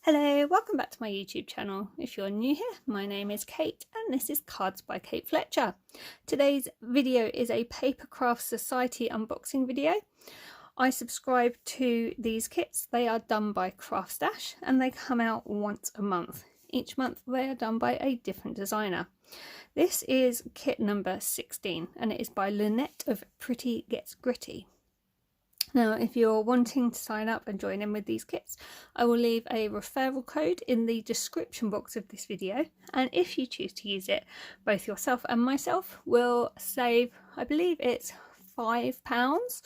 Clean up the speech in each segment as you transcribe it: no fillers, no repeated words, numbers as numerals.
Hello, welcome back to my YouTube channel. If you're new here, my name is Kate and this is Cards by Kate Fletcher. Today's video is a Papercraft Society unboxing video. I subscribe to these kits. They are done by Craft Stash and they come out once a month. Each month they are done by a different designer. This is kit number 16 and it is by Lynette of Pretty Gets Gritty. Now, if you're wanting to sign up and join in with these kits, I will leave a referral code in the description box of this video. And if you choose to use it, both yourself and myself will save, I believe it's £5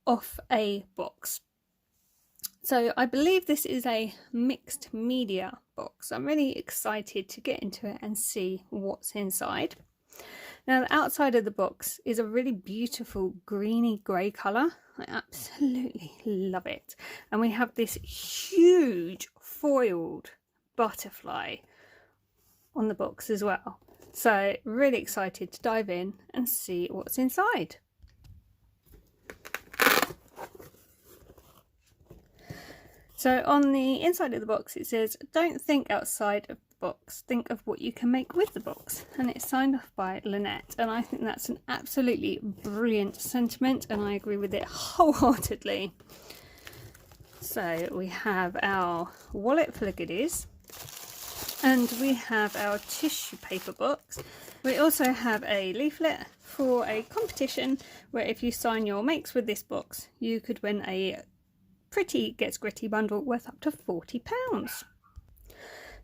off a box. So I believe this is a mixed media box. I'm really excited to get into it and see what's inside. Now, the outside of the box is a really beautiful greeny grey colour. I absolutely love it. And we have this huge foiled butterfly on the box as well. So really excited to dive in and see what's inside. So on the inside of the box it says, "Don't think outside of the box, think of what you can make with the box." And it's signed off by Lynette, and I think that's an absolutely brilliant sentiment and I agree with it wholeheartedly. So we have our wallet full of goodies and we have our tissue paper box. We also have a leaflet for a competition where if you sign your makes with this box you could win a Pretty Gets Gritty bundle worth up to £40.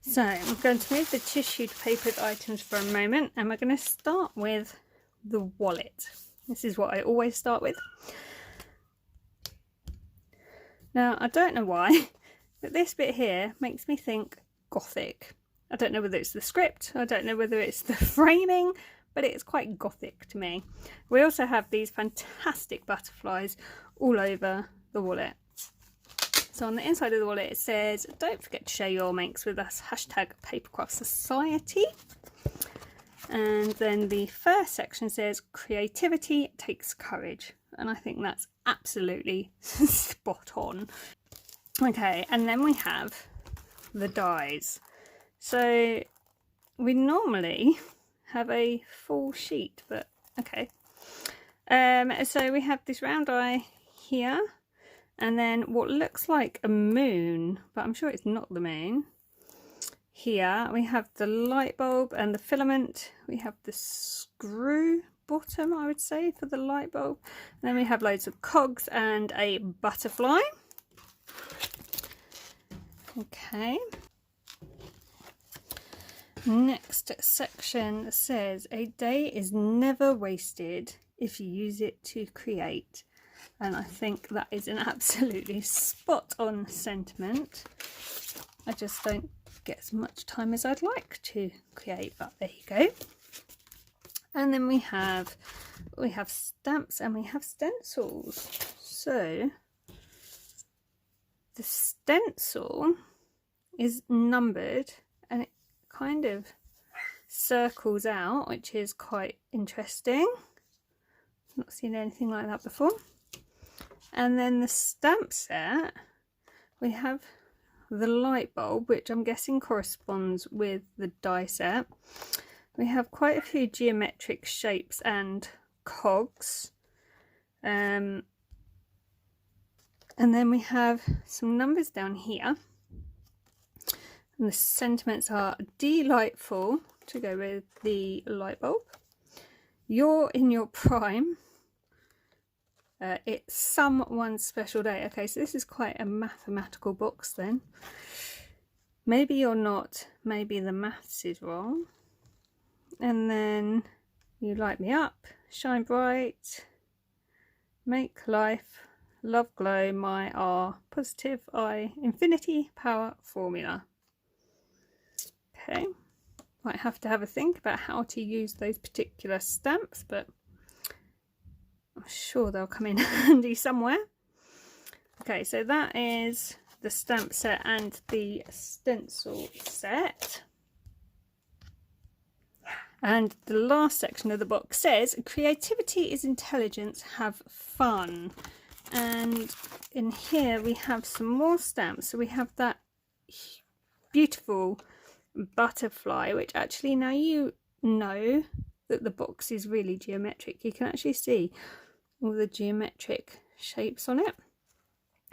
So I'm going to move the tissued papered items for a moment and we're going to start with the wallet. This is what I always start with. Now I don't know why, but this bit here makes me think gothic. I don't know whether it's the script, I don't know whether it's the framing, but it's quite gothic to me. We also have these fantastic butterflies all over the wallet. So on the inside of the wallet it says, "Don't forget to share your makes with us, #Papercraft Society." And then the first section says, "Creativity takes courage." And I think that's absolutely spot on. Okay, and then we have the dies. So we normally have a full sheet, but okay. So we have this round eye here. And then what looks like a moon, but I'm sure it's not the moon. Here we have the light bulb and the filament. We have the screw bottom, I would say, for the light bulb. And then we have loads of cogs and a butterfly. Okay. Next section says, "A day is never wasted if you use it to create." And I think that is an absolutely spot on sentiment. I just don't get as much time as I'd like to create, but there you go. And then we have stamps and we have stencils. So the stencil is numbered and it kind of circles out, which is quite interesting. I've not seen anything like that before. And then the stamp set, we have the light bulb, which I'm guessing corresponds with the die set. We have quite a few geometric shapes and cogs. And then we have some numbers down here. And the sentiments are delightful, to go with the light bulb. You're in your prime. It's someone's special day. Okay, so this is quite a mathematical box then. Maybe you're not, maybe the maths is wrong. And then you light me up, shine bright, make life, love glow, my R, positive I, infinity power formula. Okay, might have to have a think about how to use those particular stamps, but I'm sure they'll come in handy somewhere. Okay, so that is the stamp set and the stencil set. And the last section of the box says, "Creativity is intelligence, have fun." And in here we have some more stamps. So we have that beautiful butterfly, which actually, now you know that the box is really geometric, you can actually see all the geometric shapes on it.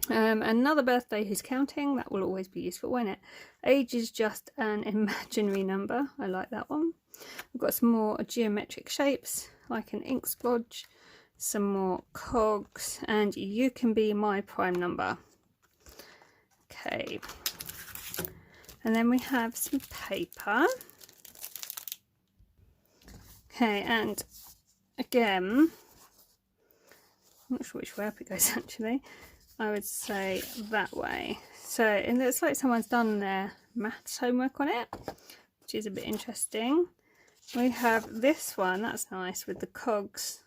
Another birthday who's counting, that will always be useful, won't it? Age is just an imaginary number. I like that one. We've got some more geometric shapes like an ink splodge, some more cogs, and you can be my prime number. Okay, and then we have some paper. Okay, and again, I'm not sure which way up it goes actually. I would say that way. So it looks like someone's done their maths homework on it, which is a bit interesting. We have this one, that's nice, with the cogs,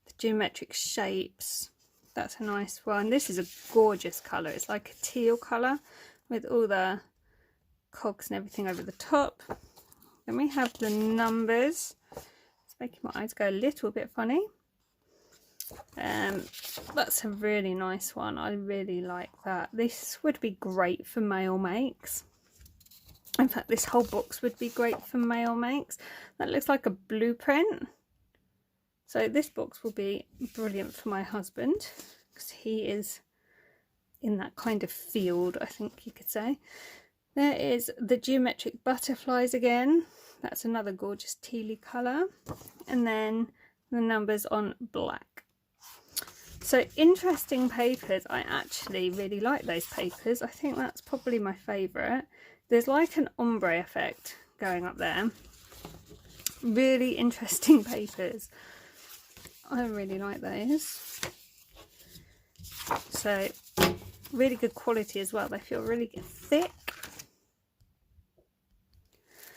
the geometric shapes. That's a nice one. This is a gorgeous colour. It's like a teal colour with all the cogs and everything over the top. Then we have the numbers. It's making my eyes go a little bit funny. That's a really nice one. I really like that. This would be great for mail makes. In fact, this whole box would be great for mail makes. That looks like a blueprint. So this box will be brilliant for my husband because he is in that kind of field, I think you could say. There is the geometric butterflies again. That's another gorgeous tealy colour. And then the numbers on black. So interesting papers. I actually really like those papers. I think that's probably my favourite. There's like an ombre effect going up there. Really interesting papers. I really like those. So really good quality as well. They feel really thick.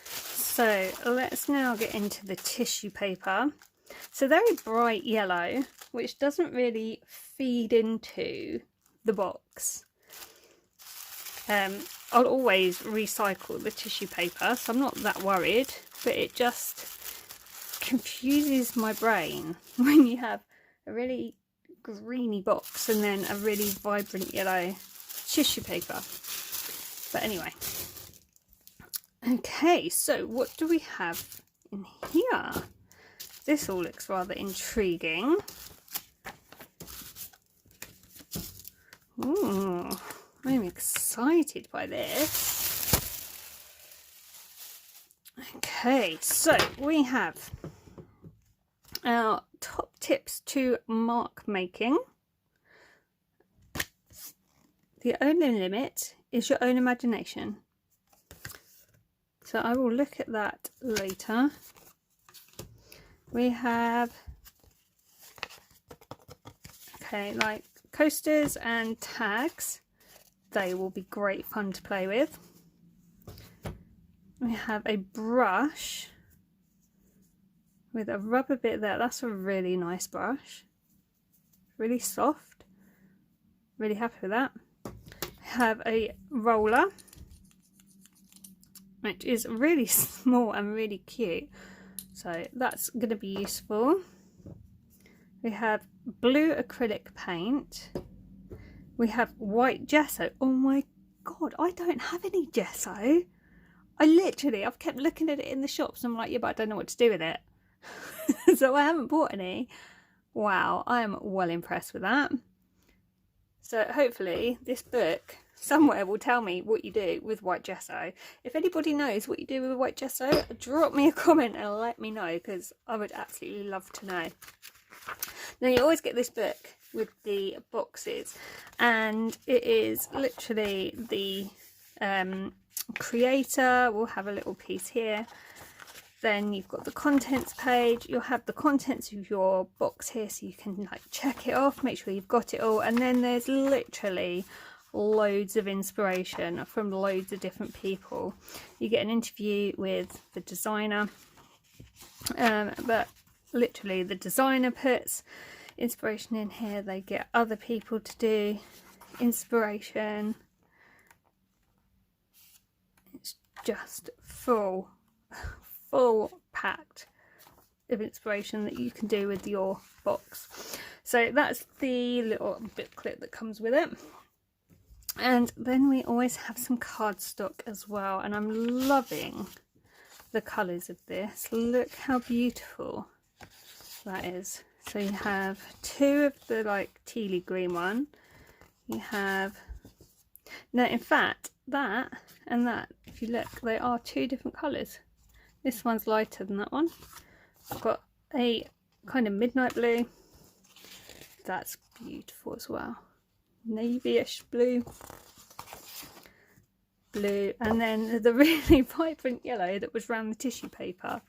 So let's now get into the tissue paper. So very bright yellow, which doesn't really feed into the box. I'll always recycle the tissue paper, so I'm not that worried, but it just confuses my brain when you have a really greeny box and then a really vibrant yellow tissue paper. But anyway, okay, so what do we have in here? This all looks rather intriguing. Ooh, I'm excited by this. Okay, so we have our top tips to mark making. The only limit is your own imagination. So I will look at that later. We have, okay, like coasters and tags. They will be great fun to play with. We have a brush with a rubber bit there. That's a really nice brush. Really soft. Really happy with that. We have a roller, which is really small and really cute. So that's going to be useful. We have blue acrylic paint. We have white gesso. Oh my god, I don't have any gesso. I've kept looking at it in the shops and I'm like, yeah, but I don't know what to do with it. So I haven't bought any. Wow, I am well impressed with that. So hopefully this book somewhere will tell me what you do with white gesso. If anybody knows what you do with white gesso, drop me a comment and let me know, because I would absolutely love to know. Now you always get this book with the boxes, and it is literally the creator will have a little piece here. Then you've got the contents page. You'll have the contents of your box here, so you can like check it off, make sure you've got it all. And then there's literally loads of inspiration from loads of different people. You get an interview with the designer, but literally the designer puts inspiration in here. They get other people to do inspiration. It's just full packed of inspiration that you can do with your box. So that's the little booklet that comes with it. And then we always have some cardstock as well, and I'm loving the colours of this. Look how beautiful that is. So you have two of the like tealy green one. You have, no, in fact that and that, if you look, they are two different colours. This one's lighter than that one. I've got a kind of midnight blue. That's beautiful as well. Navy-ish blue, and then the really vibrant yellow that was around the tissue paper.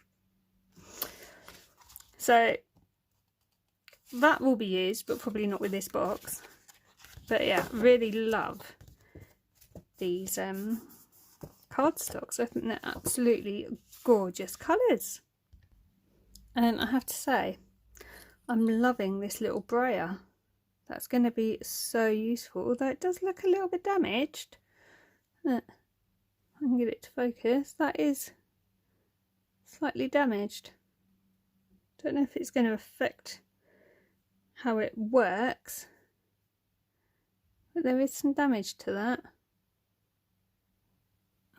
So that will be used, but probably not with this box. But yeah, really love these cardstocks. I think they're absolutely gorgeous colours. And I have to say, I'm loving this little brayer. That's going to be so useful, although it does look a little bit damaged. I can get it to focus. That is slightly damaged. Don't know if it's going to affect how it works, but there is some damage to that.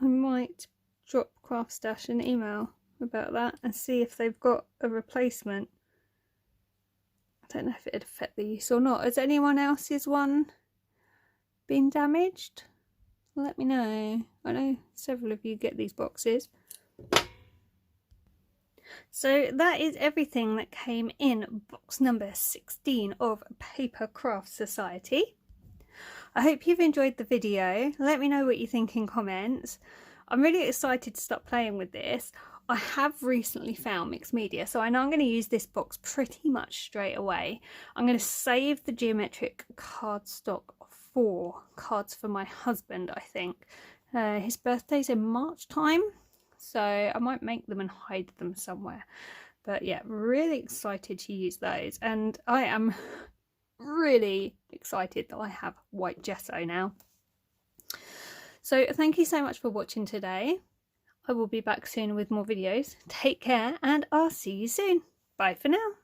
I might drop Craft Stash an email about that and see if they've got a replacement. I don't know if it'd affect the use or not. Has anyone else's one been damaged? Let me know. I know several of you get these boxes. So that is everything that came in box number 16 of Papercraft Society. I hope you've enjoyed the video. Let me know what you think in comments. I'm really excited to start playing with this. I have recently found mixed media, so I know I'm going to use this box pretty much straight away. I'm going to save the geometric cardstock for cards for my husband, I think. His birthday's in March time, so I might make them and hide them somewhere. But yeah, really excited to use those, and I am really excited that I have white gesso now. So thank you so much for watching today. I will be back soon with more videos. Take care, and I'll see you soon. Bye for now.